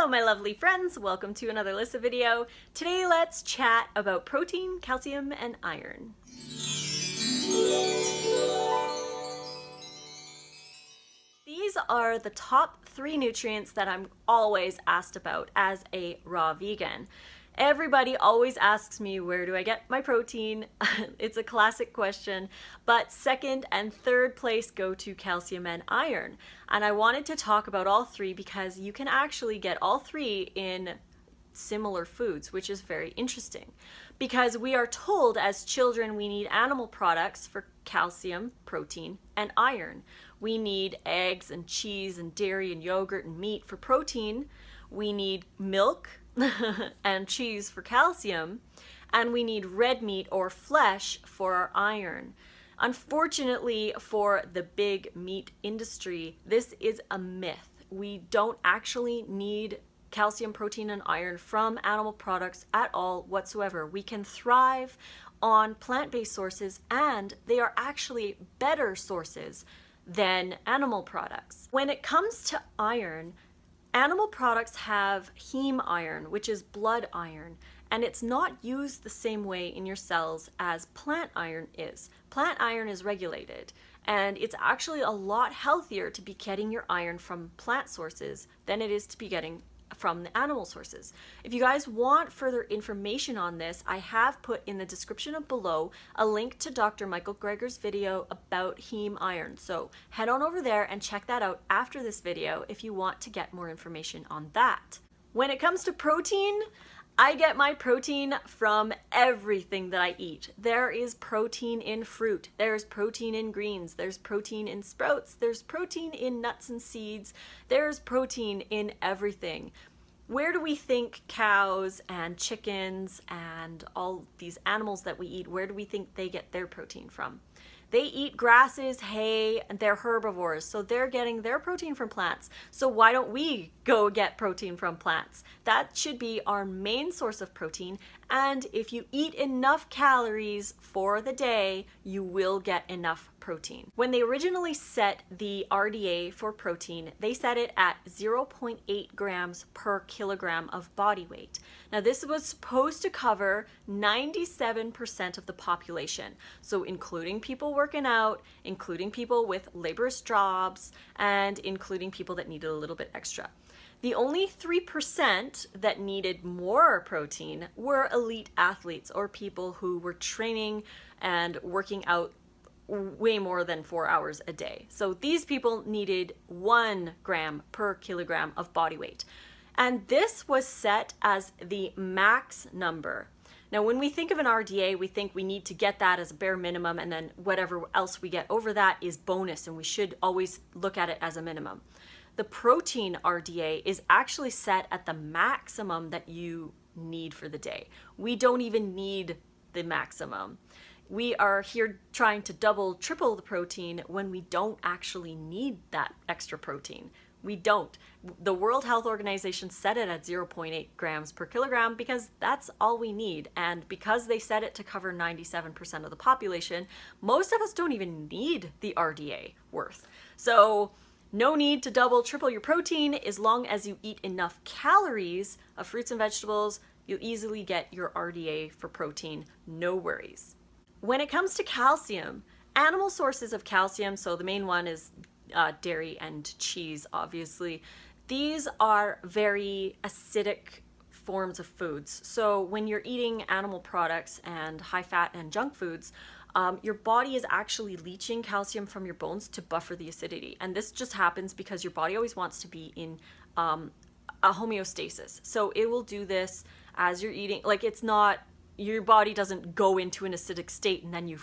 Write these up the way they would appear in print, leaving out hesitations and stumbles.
Hello my lovely friends, welcome to another Lissa video. Today let's chat about protein, calcium, and iron. These are the top 3 nutrients that I'm always asked about as a raw vegan. Everybody always asks me, where do I get my protein? It's a classic question, but second and third place go to calcium and iron. And I wanted to talk about all 3 because you can actually get all 3 in similar foods, which is very interesting. Because we are told as children we need animal products for calcium, protein, and iron. We need eggs and cheese and dairy and yogurt and meat for protein. We need milk and cheese for calcium, and we need red meat or flesh for our iron. Unfortunately for the big meat industry, this is a myth. We don't actually need calcium, protein, and iron from animal products at all whatsoever. We can thrive on plant-based sources, and they are actually better sources than animal products. When it comes to iron, animal products have heme iron, which is blood iron, and it's not used the same way in your cells as plant iron is. Plant iron is regulated, and it's actually a lot healthier to be getting your iron from plant sources than it is to be getting from the animal sources. If you guys want further information on this, I have put in the description below a link to Dr. Michael Greger's video about heme iron. So head on over there and check that out after this video if you want to get more information on that. When it comes to protein, I get my protein from everything that I eat. There is protein in fruit, there's protein in greens, there's protein in sprouts, there's protein in nuts and seeds, there's protein in everything. Where do we think cows and chickens and all these animals that we eat, where do we think they get their protein from? They eat grasses, hay, and they're herbivores, so they're getting their protein from plants. So why don't we go get protein from plants? That should be our main source of protein, and if you eat enough calories for the day, you will get enough protein. When they originally set the RDA for protein, they set it at 0.8 grams per kilogram of body weight. Now this was supposed to cover 97% of the population, so including people working out, including people with laborious jobs, and including people that needed a little bit extra. The only 3% that needed more protein were elite athletes or people who were training and working out way more than 4 hours a day. So these people needed 1 gram per kilogram of body weight. And this was set as the max number. Now, when we think of an RDA, we think we need to get that as a bare minimum, and then whatever else we get over that is bonus, and we should always look at it as a minimum. The protein RDA is actually set at the maximum that you need for the day. We don't even need the maximum. We are here trying to double, triple the protein when we don't actually need that extra protein. We don't. The World Health Organization set it at 0.8 grams per kilogram because that's all we need. And because they set it to cover 97% of the population, most of us don't even need the RDA worth. So no need to double, triple your protein. As long as you eat enough calories of fruits and vegetables, you'll easily get your RDA for protein, no worries. When it comes to calcium, animal sources of calcium, so the main one is dairy and cheese, obviously. These are very acidic forms of foods. So when you're eating animal products and high fat and junk foods, your body is actually leaching calcium from your bones to buffer the acidity. And this just happens because your body always wants to be in a homeostasis. So it will do this as you're eating. Like, it's not, your body doesn't go into an acidic state and then you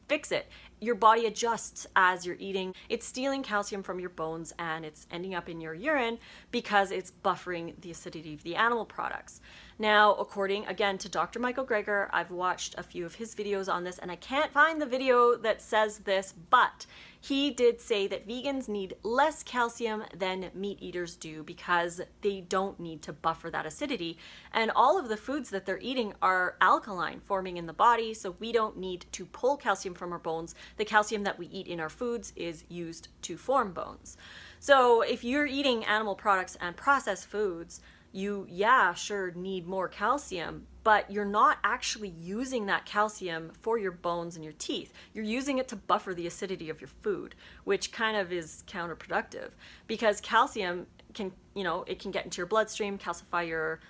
fix it. Your body adjusts as you're eating. It's stealing calcium from your bones and it's ending up in your urine because it's buffering the acidity of the animal products. Now, according again to Dr. Michael Greger, I've watched a few of his videos on this and I can't find the video that says this, but he did say that vegans need less calcium than meat eaters do because they don't need to buffer that acidity. And all of the foods that they're eating are alkaline forming in the body, so we don't need to pull calcium from our bones the calcium that we eat in our foods is used to form bones. So if you're eating animal products and processed foods, you, yeah, sure need more calcium, but you're not actually using that calcium for your bones and your teeth. You're using it to buffer the acidity of your food, which kind of is counterproductive because calcium can, it can get into your bloodstream, calcify your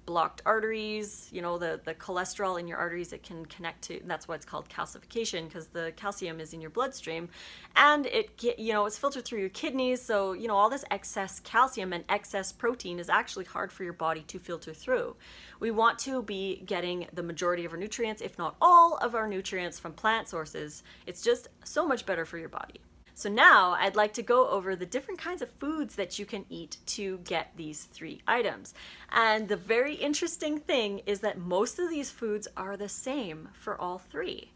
blocked arteries, the cholesterol in your arteries, it can connect to, and that's why it's called calcification, because the calcium is in your bloodstream and it's filtered through your kidneys. So, all this excess calcium and excess protein is actually hard for your body to filter through. We want to be getting the majority of our nutrients, if not all of our nutrients, from plant sources. It's just so much better for your body. So now I'd like to go over the different kinds of foods that you can eat to get these 3 items. And the very interesting thing is that most of these foods are the same for all 3.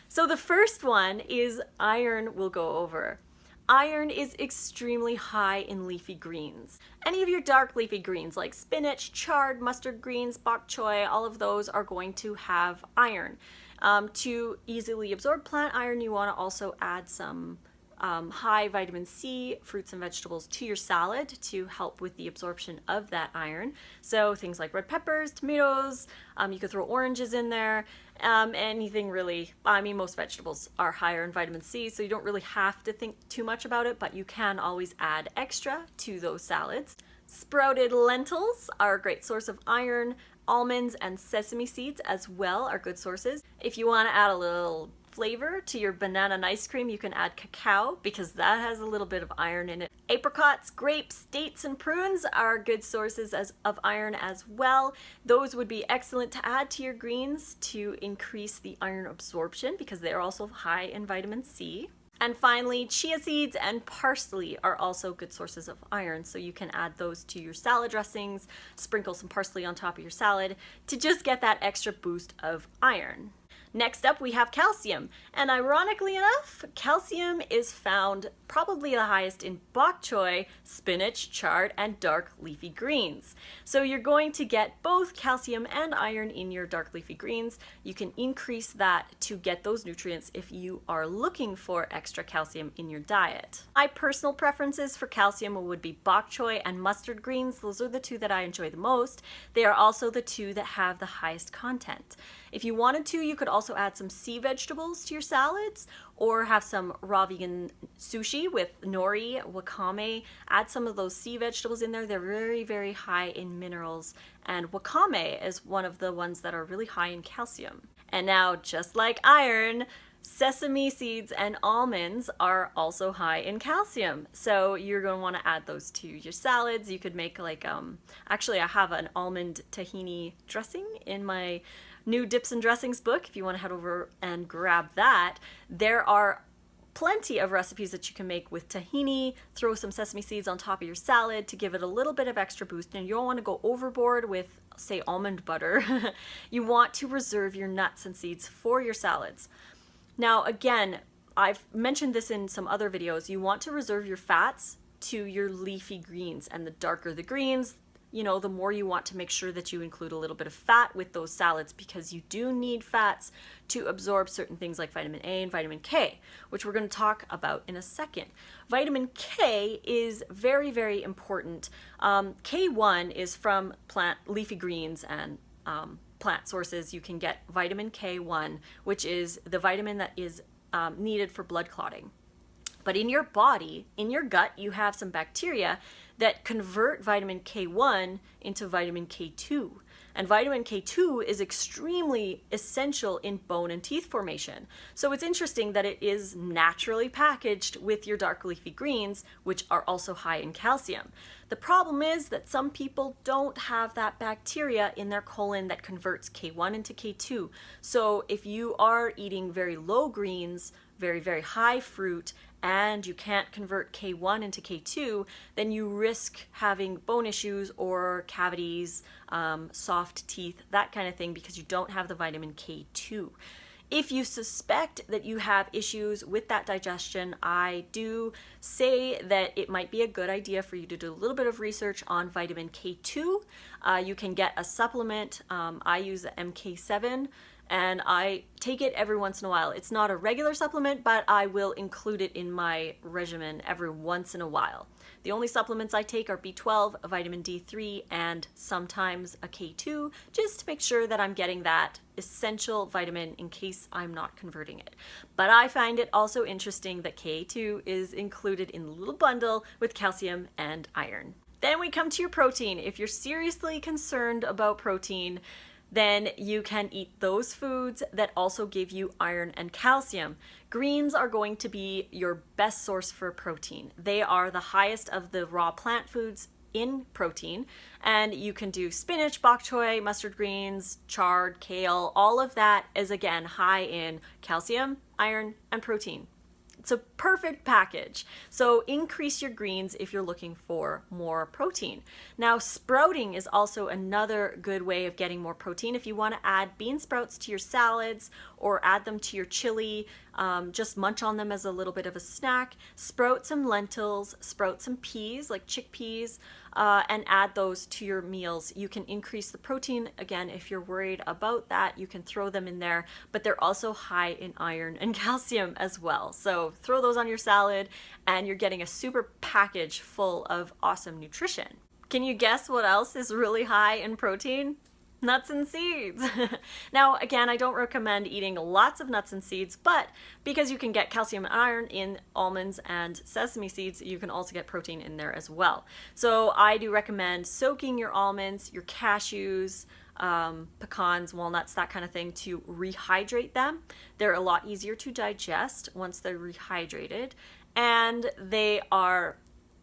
So the first one is iron we'll go over. Iron is extremely high in leafy greens. Any of your dark leafy greens like spinach, chard, mustard greens, bok choy, all of those are going to have iron. To easily absorb plant iron, you want to also add some high vitamin C fruits and vegetables to your salad to help with the absorption of that iron. So things like red peppers, tomatoes, you could throw oranges in there, anything really. Most vegetables are higher in vitamin C, so you don't really have to think too much about it, but you can always add extra to those salads. Sprouted lentils are a great source of iron. Almonds and sesame seeds as well are good sources. If you want to add a little flavor to your banana and ice cream, you can add cacao because that has a little bit of iron in it. Apricots, grapes, dates, and prunes are good sources of iron as well. Those would be excellent to add to your greens to increase the iron absorption because they are also high in vitamin C. And finally, chia seeds and parsley are also good sources of iron, so you can add those to your salad dressings, sprinkle some parsley on top of your salad to just get that extra boost of iron. Next up, we have calcium, and ironically enough, calcium is found probably the highest in bok choy, spinach, chard, and dark leafy greens. So you're going to get both calcium and iron in your dark leafy greens. You can increase that to get those nutrients if you are looking for extra calcium in your diet. My personal preferences for calcium would be bok choy and mustard greens. Those are the 2 that I enjoy the most. They are also the 2 that have the highest content. If you wanted to, you could also add some sea vegetables to your salads or have some raw vegan sushi with nori, wakame. Add some of those sea vegetables in there. They're very, very high in minerals, and wakame is one of the ones that are really high in calcium. And now, just like iron, sesame seeds and almonds are also high in calcium. So you're going to want to add those to your salads. You could make actually I have an almond tahini dressing in my new dips and dressings book. If you want to head over and grab that, there are plenty of recipes that you can make with tahini. Throw some sesame seeds on top of your salad to give it a little bit of extra boost, and you don't want to go overboard with, say, almond butter. You want to reserve your nuts and seeds for your salads. Now again, I've mentioned this in some other videos, you want to reserve your fats to your leafy greens, and the darker the greens, the more you want to make sure that you include a little bit of fat with those salads, because you do need fats to absorb certain things like vitamin A and vitamin K, which we're going to talk about in a second. Vitamin K is very, very important. K1 is from leafy greens and plant sources. You can get vitamin K1, which is the vitamin that is needed for blood clotting. But in your body, in your gut, you have some bacteria that convert vitamin K1 into vitamin K2. And vitamin K2 is extremely essential in bone and teeth formation. So it's interesting that it is naturally packaged with your dark leafy greens, which are also high in calcium. The problem is that some people don't have that bacteria in their colon that converts K1 into K2. So if you are eating very low greens, very, very high fruit, and you can't convert K1 into K2, then you risk having bone issues or cavities, soft teeth, that kind of thing, because you don't have the vitamin K2. If you suspect that you have issues with that digestion, I do say that it might be a good idea for you to do a little bit of research on vitamin K2. You can get a supplement. I use the MK7 and I take it every once in a while. It's not a regular supplement, but I will include it in my regimen every once in a while. The only supplements I take are B12, a vitamin D3, and sometimes a K2, just to make sure that I'm getting that essential vitamin in case I'm not converting it. But I find it also interesting that K2 is included in the little bundle with calcium and iron. Then we come to your protein. If you're seriously concerned about protein, then you can eat those foods that also give you iron and calcium. Greens are going to be your best source for protein. They are the highest of the raw plant foods in protein, and you can do spinach, bok choy, mustard greens, chard, kale. All of that is again high in calcium, iron, and protein. It's a perfect package. So increase your greens if you're looking for more protein. Now, sprouting is also another good way of getting more protein. If you want to add bean sprouts to your salads or add them to your chili, just munch on them as a little bit of a snack. Sprout some lentils, sprout some peas like chickpeas, and add those to your meals. You can increase the protein. Again, if you're worried about that, you can throw them in there, but they're also high in iron and calcium as well. So throw those on your salad and you're getting a super package full of awesome nutrition. Can you guess what else is really high in protein? Nuts and seeds. Now, again, I don't recommend eating lots of nuts and seeds, but because you can get calcium and iron in almonds and sesame seeds, you can also get protein in there as well. So I do recommend soaking your almonds, your cashews, pecans, walnuts, that kind of thing, to rehydrate them. They're a lot easier to digest once they're rehydrated, and they are,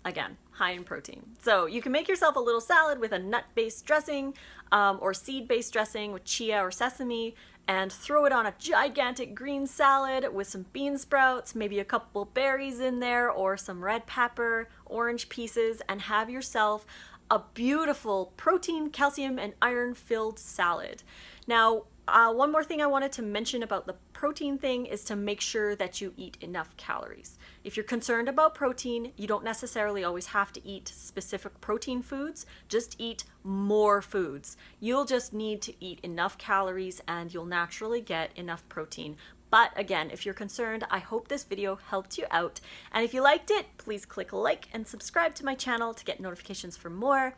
again, high in protein. So you can make yourself a little salad with a nut-based dressing or seed-based dressing with chia or sesame, and throw it on a gigantic green salad with some bean sprouts, maybe a couple berries in there, or some red pepper, orange pieces, and have yourself a beautiful protein, calcium, and iron-filled salad. Now, one more thing I wanted to mention about the protein thing is to make sure that you eat enough calories. If you're concerned about protein, you don't necessarily always have to eat specific protein foods, just eat more foods. You'll just need to eat enough calories and you'll naturally get enough protein. But again, if you're concerned, I hope this video helped you out. And if you liked it, please click like and subscribe to my channel to get notifications for more.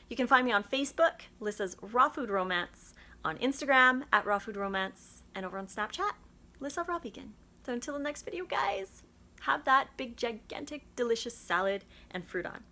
You can find me on Facebook, Lissa's Raw Food Romance, on Instagram at Raw Food Romance, and over on Snapchat, Lissa Raw Vegan. So until the next video, guys, have that big, gigantic, delicious salad and fruit on.